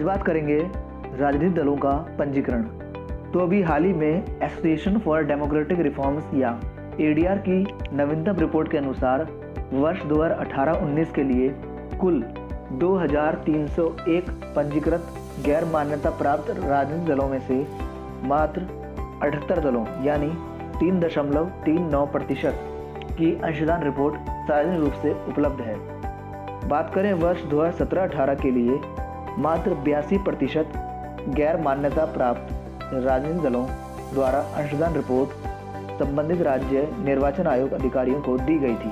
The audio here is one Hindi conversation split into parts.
आज बात करेंगे राजनीतिक दलों का पंजीकरण। तो अभी हाल ही में एसोसिएशन फॉर डेमोक्रेटिक रिफॉर्म्स या एडीआर की नवीनतम रिपोर्ट के अनुसार वर्ष 2018-19 के लिए कुल 2301 पंजीकृत गैर मान्यता प्राप्त राजनीतिक दलों में से मात्र 78 दलों यानी 3.39% की अंशदान रिपोर्ट सार्वजनिक रूप से उपलब्ध है। बात करें वर्ष 2017-18 के लिए मात्र 82% गैर मान्यता प्राप्त राजनीतिक दलों द्वारा अंशदान रिपोर्ट संबंधित राज्य निर्वाचन आयोग अधिकारियों को दी गई थी।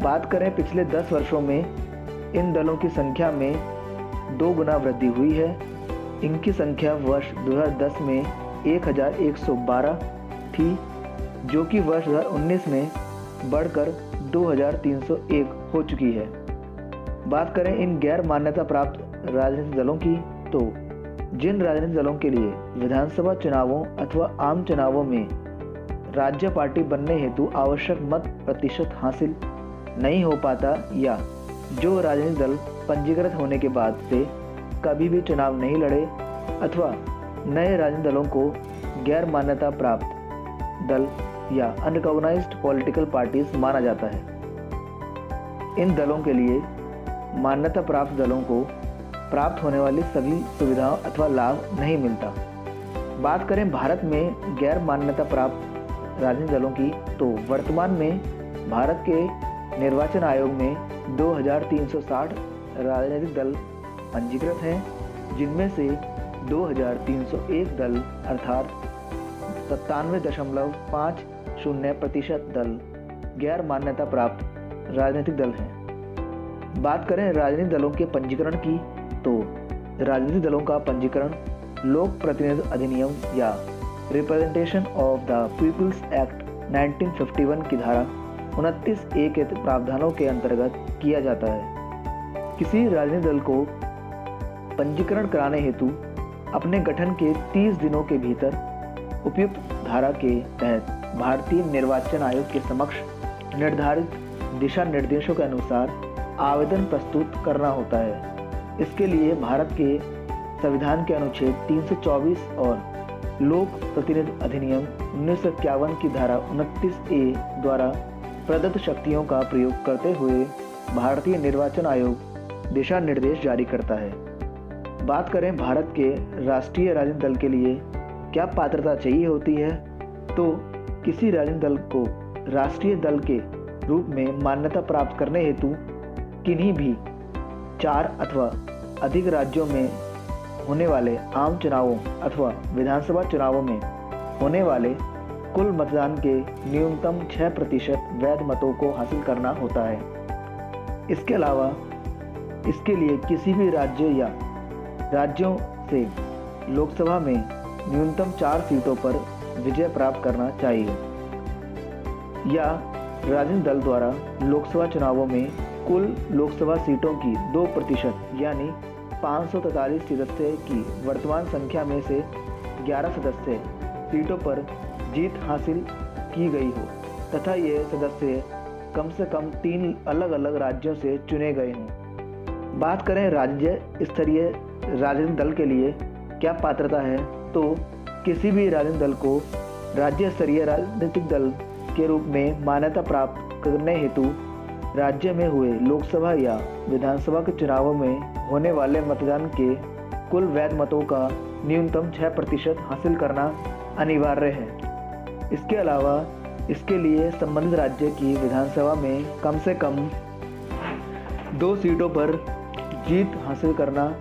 बात करें पिछले 10 वर्षों में इन दलों की संख्या में 2 गुना वृद्धि हुई है। इनकी संख्या वर्ष 2010 में 1112 थी, जो कि वर्ष 2019 में बढ़कर 2301 हो चुकी है। बात करें इन गैर मान्यता प्राप्त राजनीतिक दलों की, तो जिन राजनीतिक दलों के लिए विधानसभा चुनावों अथवा आम चुनावों में राज्य पार्टी बनने हेतु आवश्यक मत प्रतिशत हासिल नहीं हो पाता या जो राजनीतिक दल पंजीकृत होने के बाद से कभी भी चुनाव नहीं लड़े अथवा नए राजनीतिक दलों को गैर मान्यता प्राप्त दल या अनरिकॉग्नाइज्ड पॉलिटिकल पार्टीज माना जाता है। इन दलों के लिए मान्यता प्राप्त दलों को प्राप्त होने वाली सभी सुविधाओं अथवा लाभ नहीं मिलता। बात करें भारत में गैर मान्यता प्राप्त राजनीतिक दलों की, तो वर्तमान में भारत के निर्वाचन आयोग में 2360 राजनीतिक दल पंजीकृत हैं, जिनमें से 2301 दल अर्थात 97.50% दल गैर मान्यता प्राप्त राजनीतिक दल हैं। बात करें राजनीतिक दलों के पंजीकरण की, तो राजनीतिक दलों का पंजीकरण लोक प्रतिनिधित्व अधिनियम या representation of the people's act 1951 की धारा 29A के प्रावधानों के अंतर्गत किया जाता है। किसी राजनीतिक दल को पंजीकरण कराने हेतु अपने गठन के 30 दिनों के भीतर उपयुक्त धारा के तहत भारतीय निर्वाचन आयोग के समक्ष निर्धारित दिशा निर्देशों के अनुसार आवेदन प्रस्तुत करना होता है। इसके लिए भारत के संविधान के अनुच्छेद 324 और लोक प्रतिनिधित्व अधिनियम 1951 की धारा 29A द्वारा प्रदत्त शक्तियों का प्रयोग करते हुए भारतीय निर्वाचन आयोग दिशा निर्देश जारी करता है। बात करें भारत के राष्ट्रीय राजनीतिक दल के लिए क्या पात्रता चाहिए होती है, तो किसी राजनीतिक दल को राष्ट्रीय दल के रूप में मान्यता प्राप्त करने हेतु किन्हीं भी 4 अथवा अधिक राज्यों में होने वाले आम चुनावों अथवा विधानसभा चुनावों में होने वाले कुल मतदान के न्यूनतम 6% वैध मतों को हासिल करना होता है। इसके अलावा इसके लिए किसी भी राज्य या राज्यों से लोकसभा में न्यूनतम 4 सीटों पर विजय प्राप्त करना चाहिए या राजनीतिक दल द्वारा लोकसभा चुनावों में कुल लोकसभा सीटों की 2% यानी 543 सदस्य की वर्तमान संख्या में से 11 सदस्य सीटों पर जीत हासिल की गई हो तथा ये सदस्य कम से कम 3 अलग अलग राज्यों से चुने गए हों। बात करें राज्य स्तरीय राजनीतिक दल के लिए क्या पात्रता है, तो किसी भी राजनीतिक दल को राज्य स्तरीय राजनीतिक दल के रूप में मान्यता प्राप्त करने हेतु राज्य में हुए लोकसभा या विधानसभा के चुनावों में होने वाले मतदान के कुल वैध मतों का न्यूनतम 6% हासिल करना अनिवार्य है। इसके अलावा इसके लिए संबंधित राज्य की विधानसभा में कम से कम 2 सीटों पर जीत हासिल करना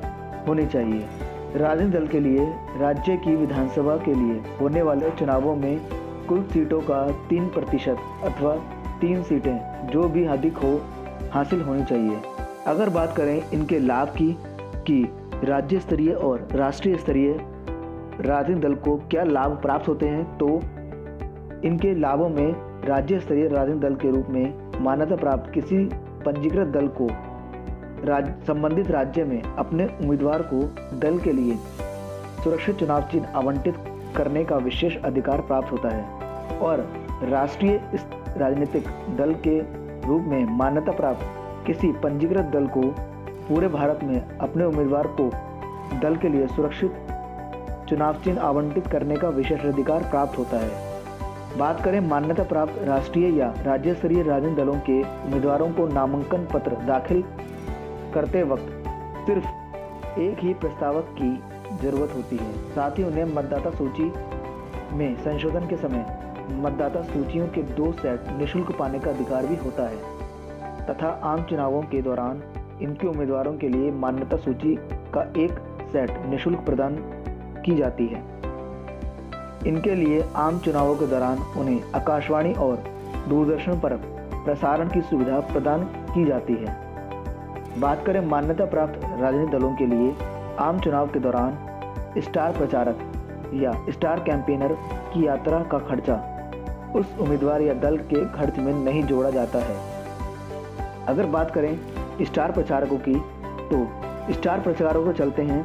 होनी चाहिए। राजनीतिक दल के लिए राज्य की विधानसभा के लिए होने वाले चुनावों में कुल सीटों का 3% अथवा 3 सीटें जो भी अधिक हो हासिल होनी चाहिए। अगर बात करें इनके लाभ की कि राज्य स्तरीय और राष्ट्रीय स्तरीय राजनीतिक दल को क्या लाभ प्राप्त होते हैं, तो इनके लाभों में राज्य स्तरीय राजनीतिक दल के रूप में मान्यता प्राप्त किसी पंजीकृत दल को संबंधित राज्य में अपने उम्मीदवार को दल के लिए सुरक्षित चुनाव चिन्ह आवंटित करने का विशेष अधिकार प्राप्त होता है और राष्ट्रीय राजनीतिक दल के रूप में मान्यता प्राप्त किसी पंजीकृत दल को पूरे भारत में अपने उम्मीदवार को दल के लिए सुरक्षित चुनाव चिन्ह आवंटित करने का विशेषाधिकार प्राप्त होता है। बात करें मान्यता प्राप्त राष्ट्रीय या राज्य स्तरीय राजनीतिक दलों के उम्मीदवारों को नामांकन पत्र दाखिल करते वक्त सिर्फ एक ही प्रस्तावक की जरूरत होती है। साथ ही उन्हें मतदाता सूची में संशोधन के समय मतदाता सूचियों के 2 सेट निःशुल्क पाने का अधिकार भी होता है तथा आम चुनावों के दौरान इनके उम्मीदवारों के लिए मान्यता सूची का 1 सेट निःशुल्क प्रदान की जाती है। इनके लिए आम चुनावों के दौरान उन्हें आकाशवाणी और दूरदर्शन पर प्रसारण की सुविधा प्रदान की जाती है। बात करें मान्यता प्राप्त राजनीतिक दलों के लिए आम चुनाव के दौरान स्टार प्रचारक या स्टार कैंपेनर की यात्रा का खर्चा उस उम्मीदवार या दल के खर्च में नहीं जोड़ा जाता है। अगर बात करें स्टार प्रचारकों की तो स्टार प्रचारकों को चलते हैं।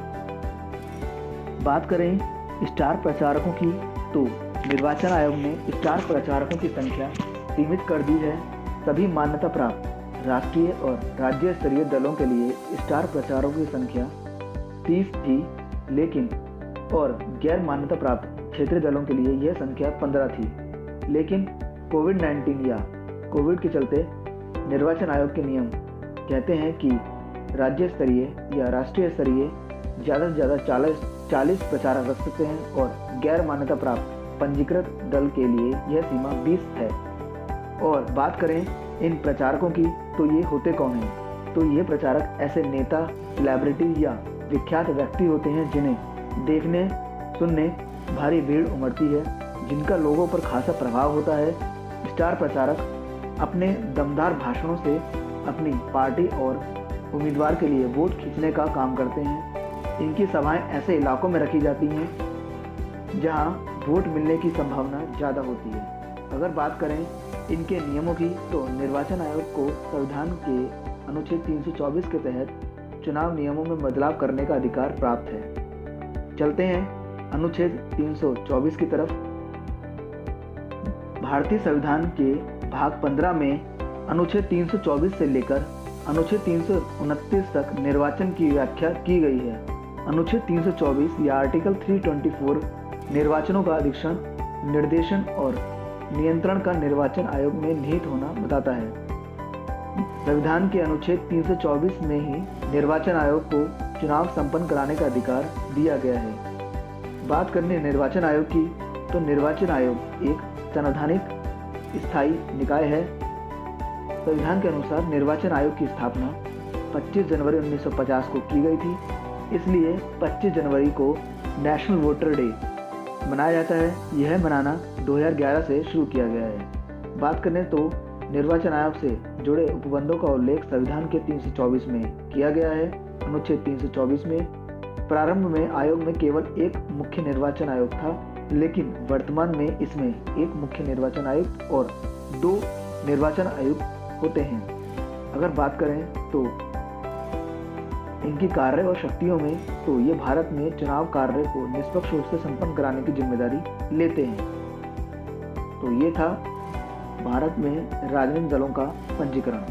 बात करें स्टार प्रचारकों की तो निर्वाचन आयोग ने स्टार प्रचारकों की संख्या सीमित कर दी है। सभी मान्यता प्राप्त राष्ट्रीय और राज्य स्तरीय दलों के लिए स्टार प्रचारकों की संख्या 30 थी, लेकिन और गैर मान्यता प्राप्त क्षेत्रीय दलों के लिए यह संख्या 15 थी। लेकिन कोविड-19 या कोविड के चलते निर्वाचन आयोग के नियम कहते हैं कि राज्य स्तरीय या राष्ट्रीय स्तरीय ज़्यादा से ज़्यादा 40 प्रचारक रख सकते हैं और गैर मान्यता प्राप्त पंजीकृत दल के लिए यह सीमा 20 है। और बात करें इन प्रचारकों की तो ये होते कौन हैं? तो ये प्रचारक ऐसे नेता, सेलिब्रिटी या विख्यात व्यक्ति होते हैं जिन्हें देखने सुनने भारी भीड़ उमड़ती है, जिनका लोगों पर खासा प्रभाव होता है। स्टार प्रचारक अपने दमदार भाषणों से अपनी पार्टी और उम्मीदवार के लिए वोट खींचने का काम करते हैं। इनकी सभाएं ऐसे इलाकों में रखी जाती हैं जहां वोट मिलने की संभावना ज़्यादा होती है। अगर बात करें इनके नियमों की तो निर्वाचन आयोग को संविधान के अनुच्छेद 324 के तहत चुनाव नियमों में बदलाव करने का अधिकार प्राप्त है। चलते हैं अनुच्छेद 324 की तरफ। भारतीय संविधान के भाग 15 में अनुच्छेद 324 से लेकर अनुच्छेद 329 तक निर्वाचन की व्याख्या की गई है। अनुच्छेद 324 या आर्टिकल 324 निर्वाचनों का अधीक्षण, निर्देशन और नियंत्रण का निर्वाचन आयोग में निहित होना बताता है। संविधान के अनुच्छेद 324 में ही निर्वाचन आयोग को चुनाव संपन्न कराने का अधिकार दिया गया है। बात करने निर्वाचन आयोग की तो निर्वाचन आयोग एक संवैधानिक स्थायी निकाय है। संविधान के अनुसार निर्वाचन आयोग की स्थापना 25 जनवरी 1950 को की गई थी, इसलिए 25 जनवरी को नेशनल वोटर डे मनाया जाता है। यह मनाना 2011 से शुरू किया गया है। बात करें तो निर्वाचन आयोग से जुड़े उपबंधों का उल्लेख संविधान के 324 में किया गया है। अनुच्छेद 324 में प्रारंभ में आयोग में केवल एक मुख्य निर्वाचन आयोग था, लेकिन वर्तमान में इसमें एक मुख्य निर्वाचन आयुक्त और 2 निर्वाचन आयुक्त होते हैं। अगर बात करें तो इनकी कार्य और शक्तियों में तो ये भारत में चुनाव कार्य को निष्पक्ष रूप से संपन्न कराने की जिम्मेदारी लेते हैं। तो ये था भारत में राजनीतिक दलों का पंजीकरण।